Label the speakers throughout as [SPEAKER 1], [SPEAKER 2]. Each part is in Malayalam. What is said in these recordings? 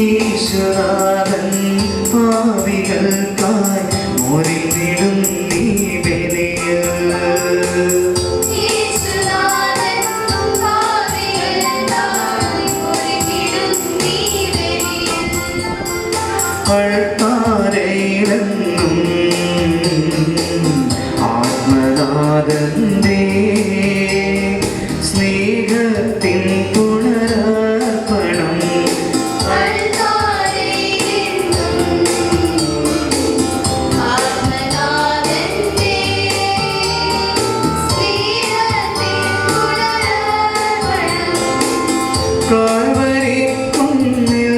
[SPEAKER 1] ഈശ്വരൻ പാപികൾക്കായി മുറിഞ്ഞിടും നീ ബലിയിൽ. അൾത്താരയിലെന്നും ആത്മനാഥന്റെ സ്നേഹത്തിൻ പുനരർപ്പണം. കാൽവരിക്കുന്നിൽ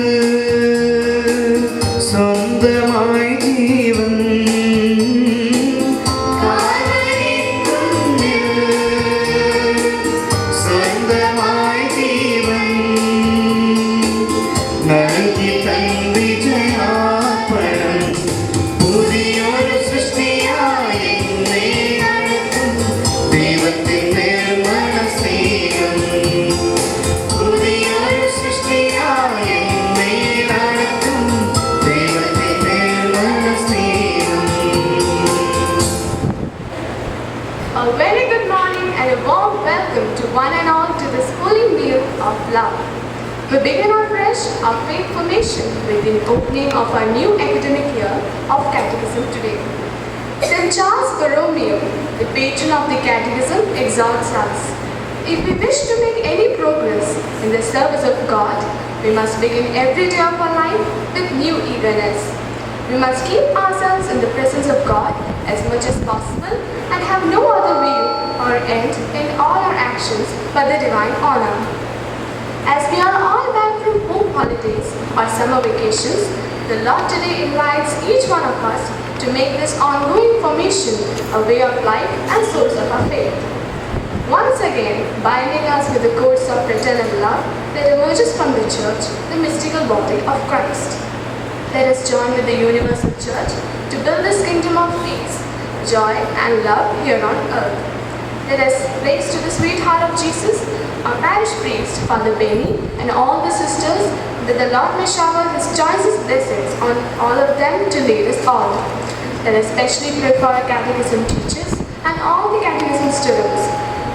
[SPEAKER 1] സ്വന്തമായി ജീവൻ, സ്വന്തമായി ജീവൻ നൽകി തൻ വിജയാർപ്പണം. പുതിയൊരു സൃഷ്ടിയായി എന്നെ നടത്തും ദൈവത്തിൻ നിർമ്മല സ്നേഹം. പുതിയൊരു സൃഷ്ടിയായി എന്നെ നടത്തും ദൈവത്തിൻ നിർമ്മല സ്നേഹം.
[SPEAKER 2] A very good morning and a warm welcome to one and all to this holy meal of love. We begin our fresh, our faith formation with the opening of our new academic year of Catechism today. St. Charles Borromeo, the patron of the Catechism, exhorts us: if we wish to make any progress in the service of God, we must begin every day of our life with new eagerness. We must keep ourselves in the presence of God as much as possible and have no other view or end in all our actions but the divine honor. As we are all back from home holidays or summer vacations, the Lord today invites each one of us to make this ongoing formation a way of life and source of our faith. Once again, binding us with the cords of fraternal love that emerges from the Church, the mystical body of Christ. Let us join with the universal Church to build this kingdom of peace, joy and love here on earth. Let us raise to the sweet heart of Jesus our parish priest, Father Benny, and all the sisters, that the Lord may shower His choicest blessings on all of them to lead us all. Let us especially pray for our catechism teachers and all the catechism students.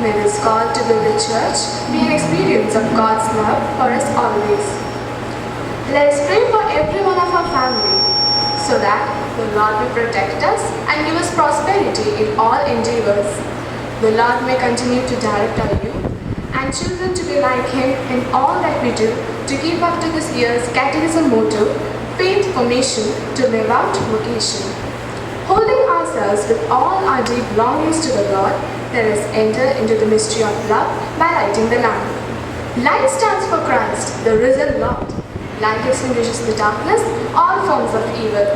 [SPEAKER 2] May this call to build the Church be an experience of God's love for us always. Let us pray for every one of our family, so that the Lord will protect us and give us prosperity in all endeavors. The Lord may continue to direct our youth and children to be like Him in all that we do, to keep up to this year's Catechism motto, faith formation to live out vocation. Holding ourselves with all our deep longings to the Lord, let us enter into the mystery of love by lighting the lamp. Light stands for Christ, the risen Lord. Light extinguishes the darkness, all forms of evil.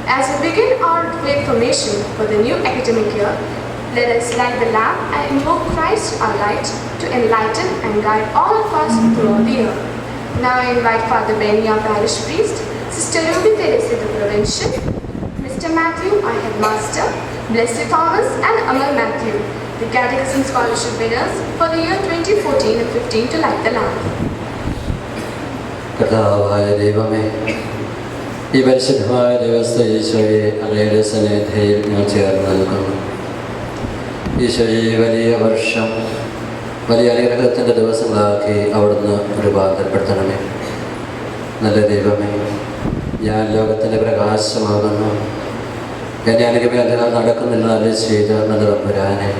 [SPEAKER 2] As we begin our faith formation for the new academic year, Let us light the lamp and invoke Christ our light to enlighten and guide all of us throughout the year. Now I invite Father Benny, our parish priest, Sister Ruby Teresa, the provincial, Mr. Matthew, our headmaster, Blessed Thomas and Amal Matthew, the Catechism Scholarship winners for the year 2014 and 15 to light the lamp.
[SPEAKER 3] കർത്താവായ ദൈവമേ, ഈ പരിശുദ്ധമായ ദിവസത്തെ ഈശോയെ അങ്ങയുടെ സന്നിധിയിൽ ഞാൻ ചേർന്ന് നൽകുന്നു. ഈശോയെ വലിയ വർഷം വലിയ അനുഗ്രഹത്തിൻ്റെ ദിവസങ്ങളാക്കി അവിടുന്ന് രൂപാന്തരപ്പെടുത്തണമേ. നല്ല ദൈവമേ, ഞാൻ ലോകത്തിൻ്റെ പ്രകാശമാകുന്നു, എന്നെ അനുഗ്രഹങ്ങൾ നടക്കുന്നില്ല നല്ല ചെയ്ത നല്ല തമ്പുരാനെ,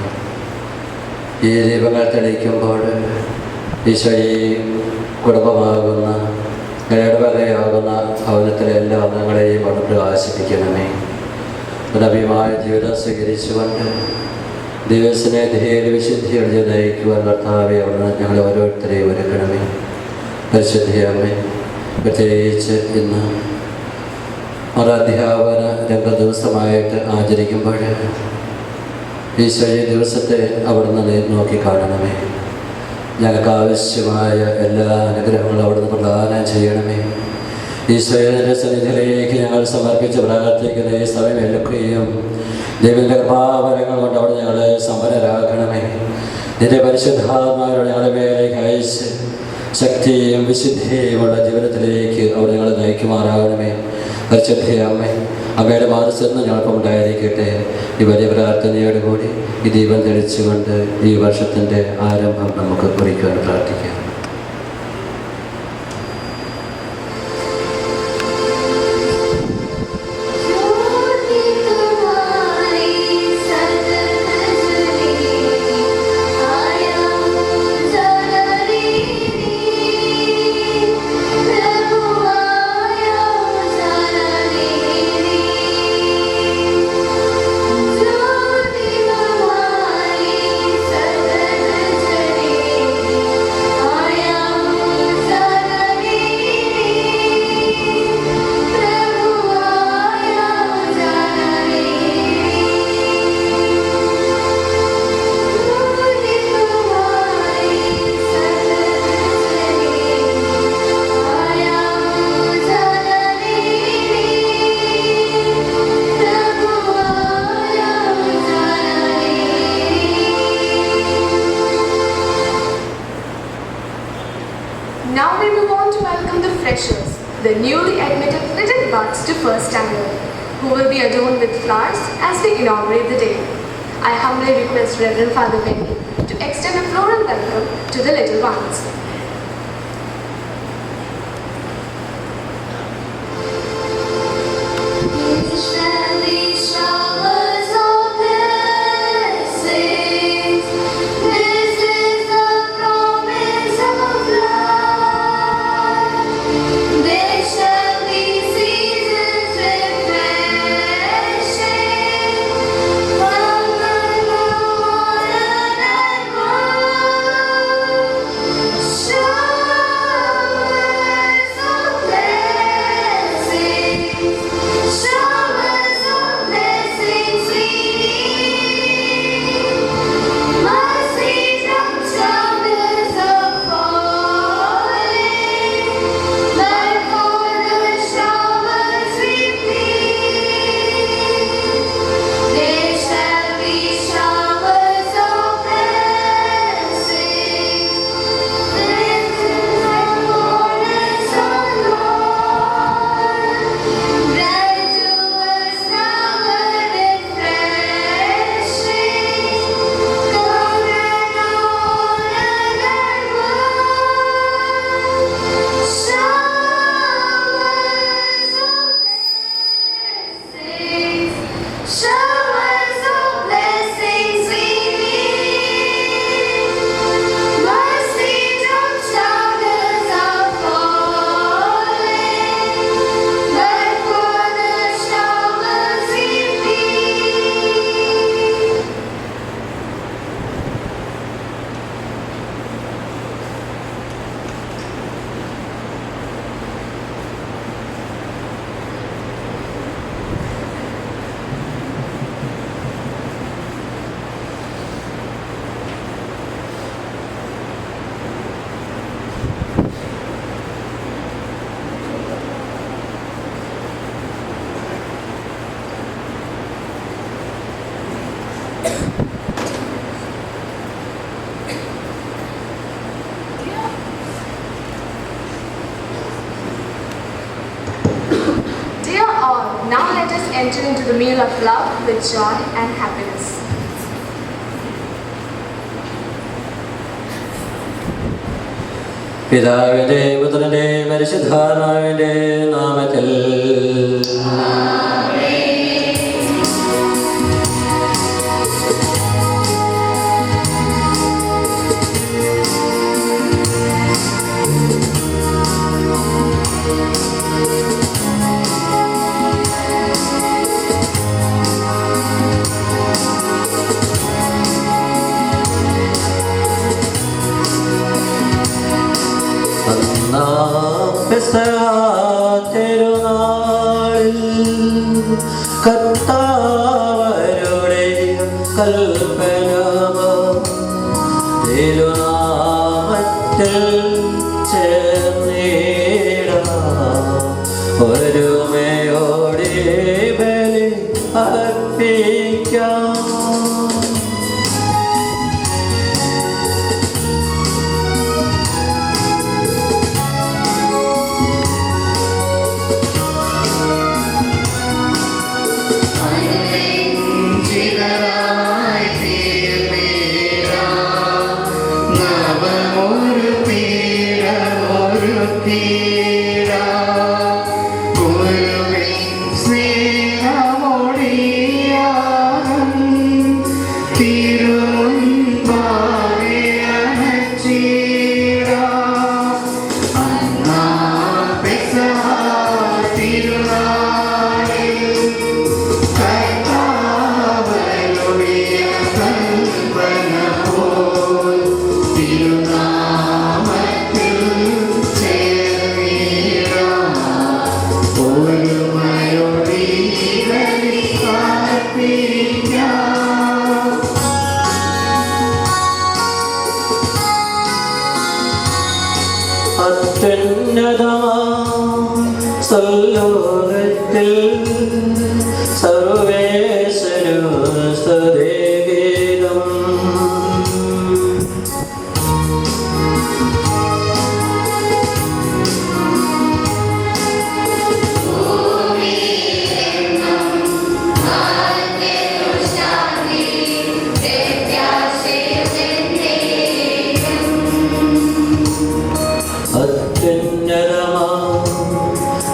[SPEAKER 3] ഈ ദീപങ്ങൾ തെളിയിക്കുമ്പോൾ ഈശോയെ കുടുംബമാകുന്ന ഇടവകയാകുന്ന ഭവനത്തിലെ എല്ലാ അംഗങ്ങളെയും അവിടെ പ്രകാശിപ്പിക്കണമേ. നവ്യമായ ജീവിതം സ്വീകരിച്ചുകൊണ്ട് ദൈവസ്നേഹയിൽ വിശുദ്ധിയോടെ നയിക്കുവാൻ കർത്താവെ അവിടുന്ന് ഞങ്ങളെ ഓരോരുത്തരെയും ഒരുക്കണമേ. പരിശുദ്ധിയമ്മേ, പ്രത്യേകിച്ച് ഇന്ന് ഒരധ്യാപന രംഗ ദിവസമായിട്ട് ആചരിക്കുമ്പോൾ ഈശോയെ ദിവസത്തെ അവിടുന്ന് നോക്കി കാണണമേ. ഞങ്ങൾക്ക് ആവശ്യമായ എല്ലാ അനുഗ്രഹങ്ങളും അവിടുന്ന് പ്രദാനം ചെയ്യണമേ. ഈശോയുടെ സന്നിധിയിലേക്ക് ഞങ്ങൾ സമർപ്പിച്ച് പ്രാർത്ഥിക്കുന്ന ഈ സമയം എടുക്കുകയും ദൈവത്തിൻ്റെ കൃപാവരങ്ങൾ കൊണ്ട് അവിടെ ഞങ്ങളെ സമ്പന്നരാക്കണമേ. നിന്റെ പരിശുദ്ധാത്മാവിനോട് ഞങ്ങളുടെ മേലേക്ക് അയച്ച് ശക്തിയും വിശുദ്ധിയുമുള്ള ജീവിതത്തിലേക്ക് അവിടെ ഞങ്ങളെ നയിക്കുമാറാകണമേ. പരിശുദ്ധയമ്മേ, അമ്മയുടെ മാനസെന്ന് ഞങ്ങൾക്കും ഉണ്ടായിരിക്കട്ടെ. ഈ വലിയ പ്രാർത്ഥനയോടുകൂടി ഈ ദീപം തെളിച്ചുകൊണ്ട് ഈ വർഷത്തിൻ്റെ ആരംഭം നമുക്ക് കുറിക്കുവാൻ പ്രാർത്ഥിക്കാം.
[SPEAKER 2] Now we move on to welcome the freshers, the newly admitted little buds to first standard, who will be adorned with flowers as we inaugurate the day. I humbly request Reverend Father Benny to extend a floral welcome to the little ones.
[SPEAKER 4] Shall
[SPEAKER 2] enter into the meal of love with joy and happiness.
[SPEAKER 3] പിതാവിന്റെ പുത്രന്റെ പരിശുദ്ധാത്മാവിന്റെ നാമത്തിൽ തിരുനാളിൽ കർത്താവരുടെ കൽപ്പന തിരുനാമത്തിൽ ചേർന്നിടാം ഒരുമയോടെ ബലി അർപ്പിക്കാം. സർവലോകത്തിൽ സർവേശ്വര സ്തുതിഗീതം.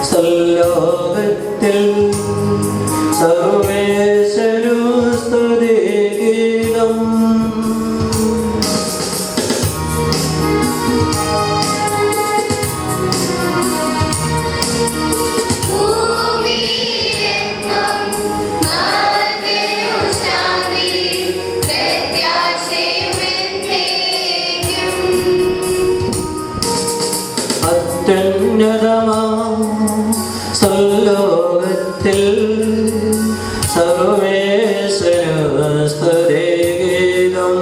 [SPEAKER 3] സർവലോകത്തിൽ സർവേശ്വര സ്തുതിഗീതം. അത്യുന്നതമാം സർവലോകത്തിൽ സർവേശ്വര സ്തുതിഗീതം.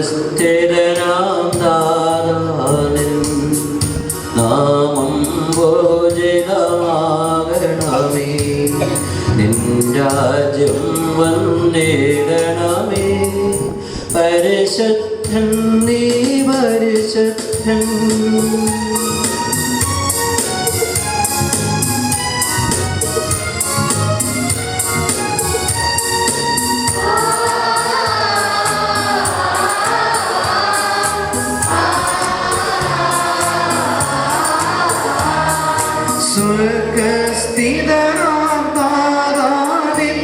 [SPEAKER 3] സ്വർഗസ്ഥിതനാം നാഥാനിൻ നാമം പൂജിതമാകണമേ. നിൻ രാജ്യം വന്നിടണമേ. പരിശുദ്ധൻ നീ പരിശുദ്ധൻ.
[SPEAKER 1] സ്വർഗസ്ഥിതനാം നാഥാനിൻ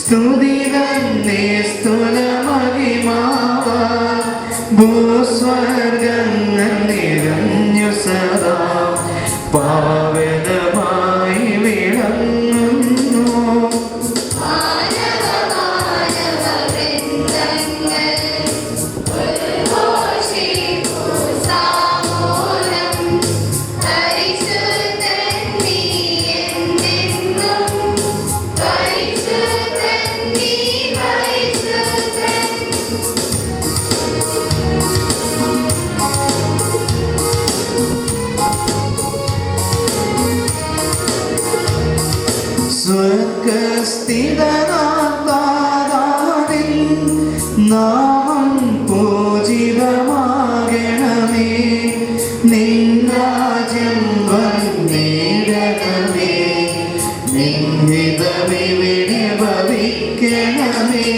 [SPEAKER 1] സ്തുതികന്നേ സ്തുലമഹിമാവാൻ ഭൂസ്വർഗങ്ങൾ നിറഞ്ഞു സദാ പാവനമായി വിളങ്ങുന്നു. നാമം പൂജിതമാകണമേ, നിൻ രാജ്യം വന്നിടണമേ, നിൻ ഹിതമിവിടെ ഭവിക്കണമേ.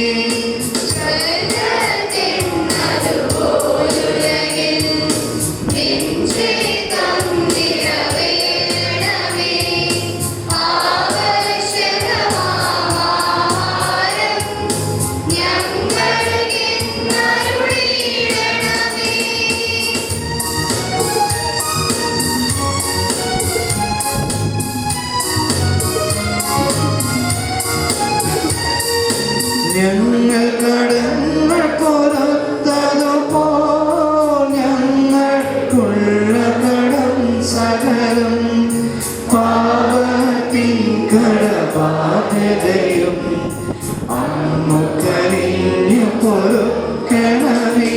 [SPEAKER 1] ഞങ്ങൾ കടങ്ങൾ പുറത്തതുപോൽ ഞങ്ങൾക്കുള്ള കടം സകലം പാപത്തിൻ കടബാധ്യതയും അന്നു കനിഞ്ഞു പൊറുക്കണമേ.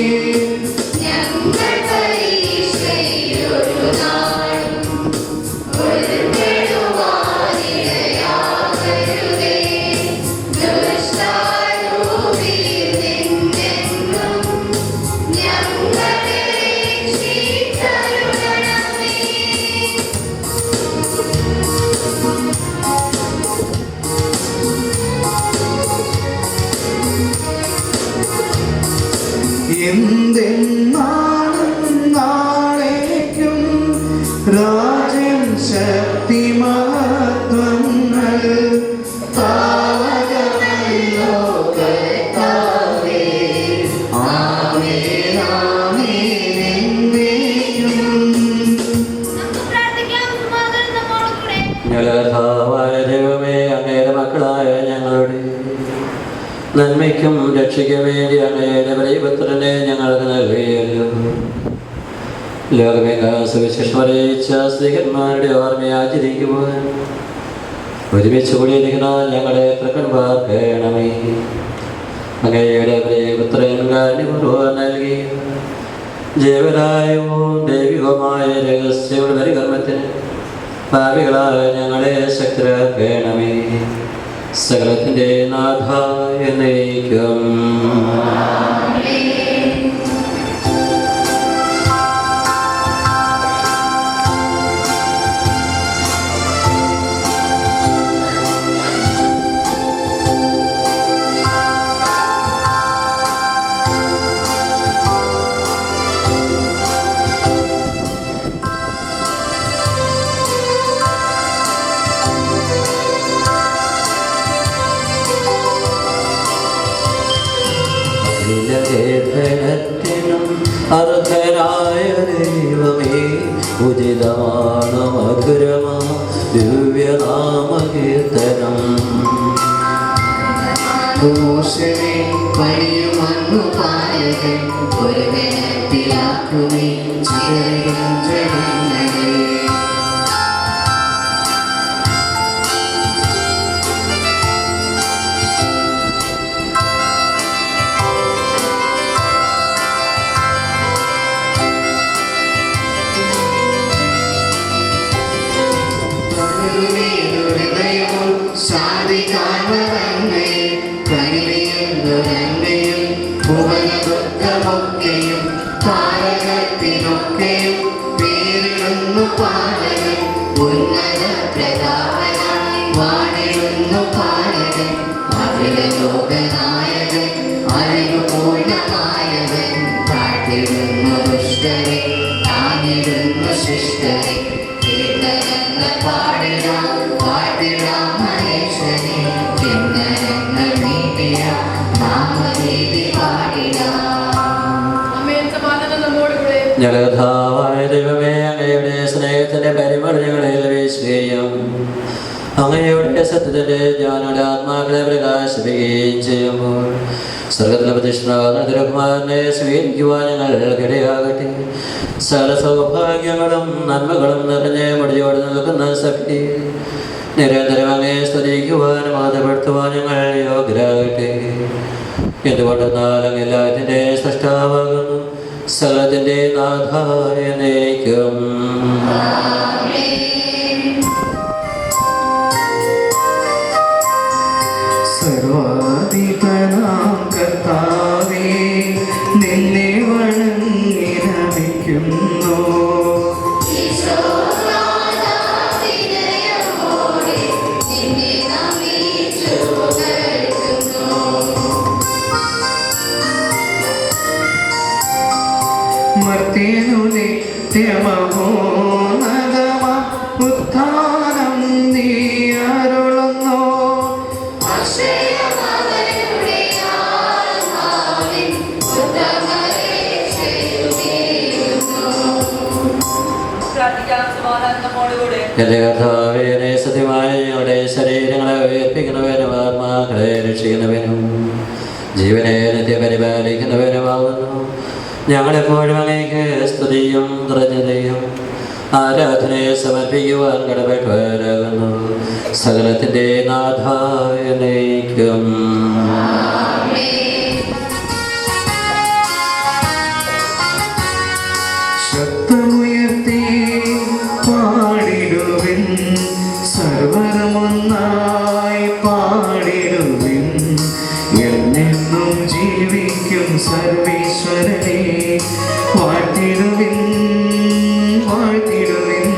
[SPEAKER 1] എന്തെന്നാളും നാളേക്കും രാജ്യം ശക്തി മഹത്വങ്ങൾ താവകമല്ലോ കർത്താവേ. ആമേൻ ആമേൻ എന്നേക്കും.
[SPEAKER 3] ഞങ്ങളായ ദൈവമേ, അങ്ങയുടെ മക്കളായ ഞങ്ങളുടെ നന്മയ്ക്കും രക്ഷയ്ക്കും വേണ്ടി അങ്ങയുടെ പ്രിയപുത്രനെ ഞങ്ങൾക്ക് നൽകുകയല്ലോ. ലോകമേഘ സുവിശേഷം അറിയിച്ച സ്ത്രീകന്മാരുടെ ഓർമ്മയെ ആചരിക്കുവാൻ ഒരുമിച്ച് കൂടിയിരിക്കുന്ന ഞങ്ങളെ തൃക്കൺപാർക്കണമേ. അങ്ങയുടെ പ്രിയപുത്രൻ കാരുണ്യപൂർവ്വം നൽകി ജീവനായവും ദൈവികവുമായ രഹസ്യങ്ങളുടെ പരികർമ്മത്തിന് പാപികളായ ഞങ്ങളെ ശക്തരാക്കണമേ. സകലത്തിൻ്റെ നാഥ എന്നേക്കും. ത്തിനും അർഹരായ ദൈവമേ, ഉചിതമാണ് മധുരമാ ദിവ്യനാമകീർത്തനം.
[SPEAKER 1] ദോഷമേ പണിയുമന്നു പാലകൻ ഒരു വേണത്തിലാക്കുമേ ചിതറിടും ജനങ്ങളെ. ഭുവനദുഃഖമൊക്കെയും താരകത്തിനൊക്കെയും പേരിടുന്നു പാലകൻ, ഉന്നത പ്രതാപനായി വാണിടുന്നു പാലകൻ, അഖില ലോകനായകൻ അറിവുപൂർണമായവൻ. താഴ്ത്തിടുന്നു ദുഷ്ടരെ, താങ്ങിടുന്നു ശിഷ്ടരെ, കീർത്തനങ്ങൾ പാടിടാം പാടിടാം മഹേശ്വരെ, കിന്നരങ്ങൾ നീട്ടിടാം നാമഗീതി പാടിടാം.
[SPEAKER 3] ജഗദ്ധാവായ ദൈവമേ, അങ്ങയുടെ സ്നേഹത്തിന്റെ പരിമള ഞങ്ങളിൽ വീശുകയും അങ്ങയുടെ സത്യത്തിന്റെ ജ്ഞാനയുടെ ആത്മാക്കളെ പ്രകാശിപ്പിക്കുകയും ചെയ്യുമ്പോൾ സ്വർഗത്തിലെ പ്രതിഷ്ഠാന തിരുകുമാരനെ സ്വീകരിക്കുവാൻ ഞങ്ങൾക്കിടയാകട്ടെ. സകല സൗഭാഗ്യങ്ങളും നന്മകളും നിറഞ്ഞ് മുടിയോട് നിൽക്കുന്ന ശക്തി നിരന്തരം അങ്ങേ സ്തുതിക്കുവാനും ആദരപ്പെടുത്തുവാൻ ഞങ്ങൾ യോഗ്യരാകട്ടെ. എന്തുകൊണ്ടെന്നാൽ അങ്ങ് എല്ലാത്തിൻ്റെ സൃഷ്ടാവാകുന്നു, സകലത്തിൻ്റെ നാഥായ നയിക്കും.
[SPEAKER 1] സർവാധിപനാം കർത്താവേ,
[SPEAKER 4] മർത്യനുനെ ത്യമഹോന്നതമ ഉത്ഥാനം നീ അരുളുന്നു.
[SPEAKER 3] എന്റെ കർത്താവേ, സത്യമായ ഞങ്ങളുടെ ശരീരങ്ങളെ ഉയർപ്പിക്കുന്നവനും ആത്മാക്കളെ രക്ഷിക്കുന്നവനും ജീവനെ നിത്യപരിപാലിക്കുന്നവനുമാകുന്നു. ഞങ്ങളെപ്പോഴും അങ്ങേക്ക് സ്തുതിയും കൃതജ്ഞതയും ആരാധനയെ സമർപ്പിക്കുവാൻ കടപ്പെട്ടവരാകുന്നു. സകലത്തിൻ്റെ നാഥായ നയിക്കും.
[SPEAKER 4] ശബ്ദമുയർത്തി പാടിടുവിൻ, സർവ്വമൊന്നായി പാടിടുവിൻ. എന്നെന്നും ജീവിക്കും സർവീശ്വരനെ വാഴ്ത്തിടുവിൻ, വാഴ്ത്തിടുവിൻ.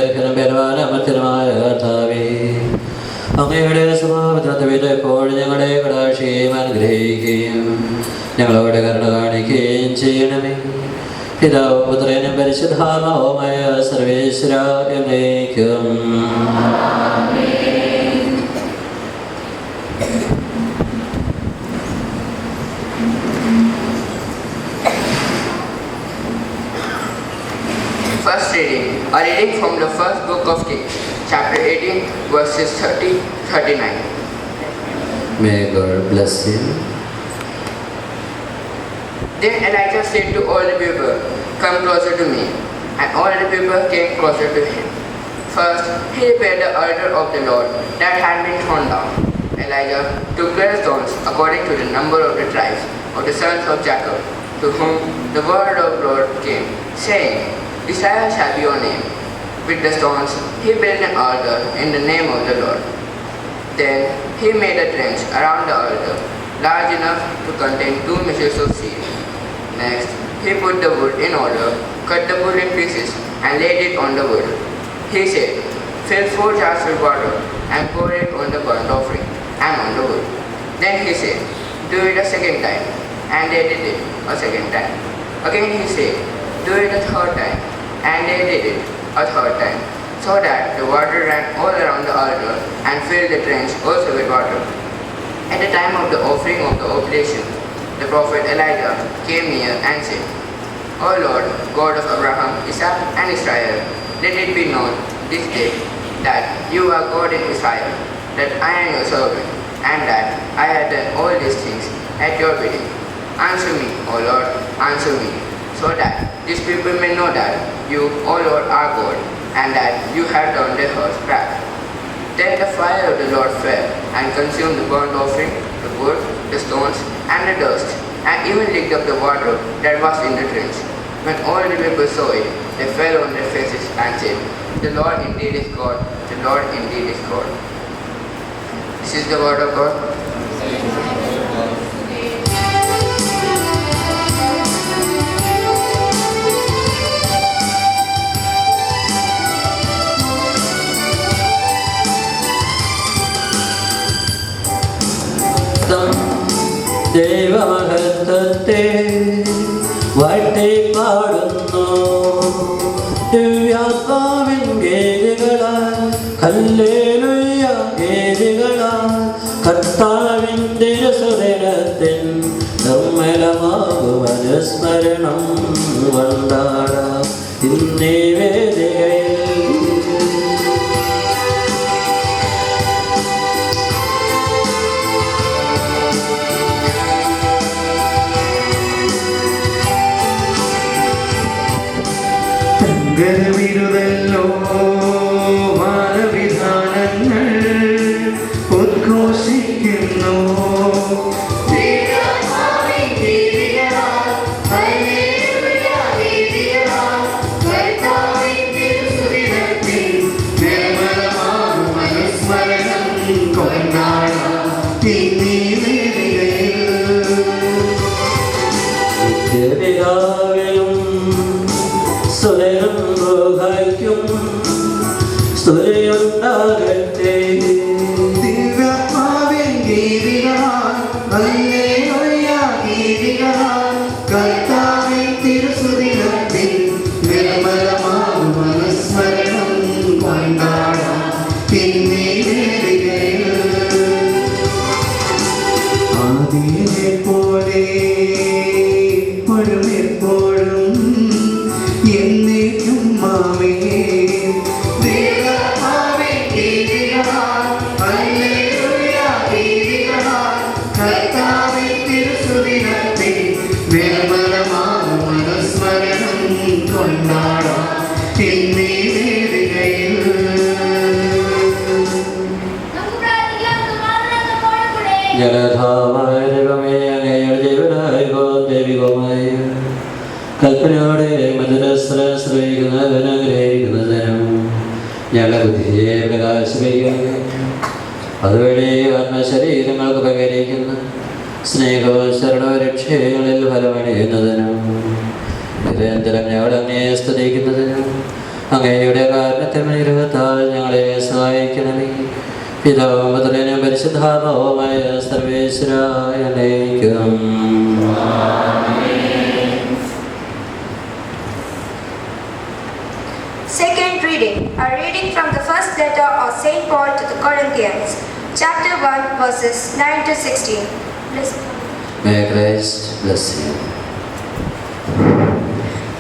[SPEAKER 3] വിശുദ്ധനായ കർത്താവേ, അങ്ങയുടെ സ്വഭാവത്തിൽ ഞങ്ങളെ കടാക്ഷിയും അനുഗ്രഹിക്കുകയും ഞങ്ങളോട് കരുണ കാണിക്കുകയും ചെയ്യണമേ. പിതാവും പുത്രനും പരിശുദ്ധാത്മാവുമായ സർവേശ്വര എന്നേക്കും.
[SPEAKER 5] First reading, a reading from the first book of Kings, chapter 18, verses 30-39.
[SPEAKER 3] May God bless you.
[SPEAKER 5] Then Elijah said to all the people, "Come closer to me." And all the people came closer to him. First, he repaired the altar of the Lord that had been torn down. Elijah took 12 stones according to the number of the tribes of the sons of Jacob, to whom the word of the Lord came, saying, "Israel shall be your name." With the stones he built an altar in the name of the Lord. Then he made a trench around the altar, large enough to contain 2 measures of seed. Next, he put the wood in order, cut the wood in pieces, and laid it on the wood. He said, "Fill 4 jars with water and pour it on the burnt offering and on the wood." Then he said, "Do it a second time." And they did it a second time. Again he said, "Do it a third time." And they did it a third time, so that the water ran all around the altar and filled the trench also with water. At the time of the offering of the oblation, the prophet Elijah came near and said, "O Lord, God of Abraham, Isaac, and Israel, let it be known this day that you are God in Israel, that I am your servant, and that I have done all these things at your bidding. Answer me, O Lord, answer me, so that these people may know that you, O Lord, are God, and that you have turned their hearts back." Then the fire of the Lord fell and consumed the burnt offering, the wood, the stones, and the dust, and even licked up the water that was in the trench. When all the people saw it, they fell on their faces and said, "The Lord indeed is God, the Lord indeed is God." This is the word of God.
[SPEAKER 3] ദൈവമഹത്വത്തെ വാഴ്ത്തിപ്പാടുന്നു. ദിവ്യാത്മാവിൻ ഗീതികളാൽ ഹല്ലേലൂയ ഗീതികളാൽ കർത്താവിൻ്റെ സുദിനത്തിൻ നിർമ്മലമാകും അനുസ്മരണം കൊണ്ടാടാം ഇന്നീ വേദികയിൽ.
[SPEAKER 4] ഗർവിരുതല്ലോ മാനവിധാനങ്ങൾ ഉദ്ഘോഷിക്കുന്നു.
[SPEAKER 1] ദൈവമാവിൻ ഗീതികളാൽ
[SPEAKER 4] ഇപ്പോഴും എപ്പോഴും എന്നേക്കും ആമേൻ. ദൈവമാവിൻ ഗീതികളാൽ, ഹല്ലേലൂയ ഗീതികളാൽ, കർത്താവിൻ തിരുസുദിനത്തിൽ നിർമ്മലമാകും അനുസ്മരണം കൊണ്ടാടാം ഇന്നീ വേദികയിൽ.
[SPEAKER 3] ജലധാമായ ദൈവമേ, അങ്ങയുടെ ജീവനായികോ ദൈവികവുമായ കൽപ്പനയോടെ മധുരശ്രയിക്കുന്നതിനും ഞങ്ങളുടെ ബുദ്ധിയെ പ്രകാശിപ്പിക്കുന്നു. അതുവഴി ആത്മശരീരങ്ങൾക്ക് പകരിക്കുന്ന സ്നേഹവും ശരണരക്ഷകളിൽ ഫലമണിയുന്നതിനും നിരന്തരം ഞങ്ങൾ അങ്ങയെ സ്തുതിക്കുന്നതിനും അങ്ങയുടെ കാരണത്തിൽ നിരവത്താൽ ഞങ്ങളെ സഹായിക്കണമേ. പിതാവും പുത്രനും പരിശുദ്ധാത്മാവുമായ സർവേശ്വരായ നയിക്കും.
[SPEAKER 6] Second reading, a reading from the first letter of St. Paul to the Corinthians, chapter 1, verses 9 to 16. Listen.
[SPEAKER 3] May Christ bless you.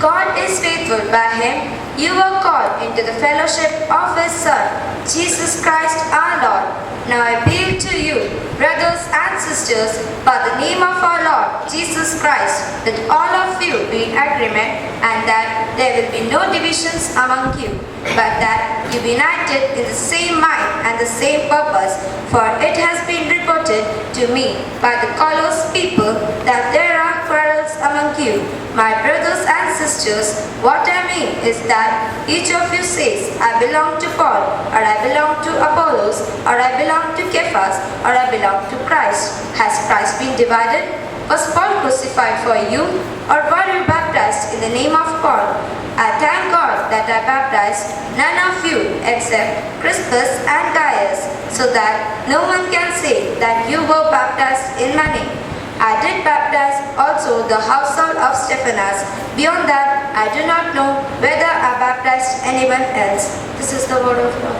[SPEAKER 6] God is faithful. By him you were called into the fellowship of his Son, Jesus Christ our Lord. Now I appeal to you, brothers and sisters, by the name of our Lord Jesus Christ, that all of you be in agreement, and that there will be no divisions among you, but that you be united in the same mind and the same purpose. For it has been reported to me by the Colossus people that there are quarrels among you. My brothers and sisters, what I mean is that each of you says, I belong to Paul, or I belong to Apollos, or I belong to Cephas, or I belong to Christ. Has Christ been divided? Was Paul crucified for you, or were you baptized in the name of Paul? I thank God that I baptized none of you except Crispus and Gaius, so that no one can say that you were baptized in my name. I did baptize also the household of Stephanas. Beyond that, I do not know whether I baptized anyone else. This is the word of God.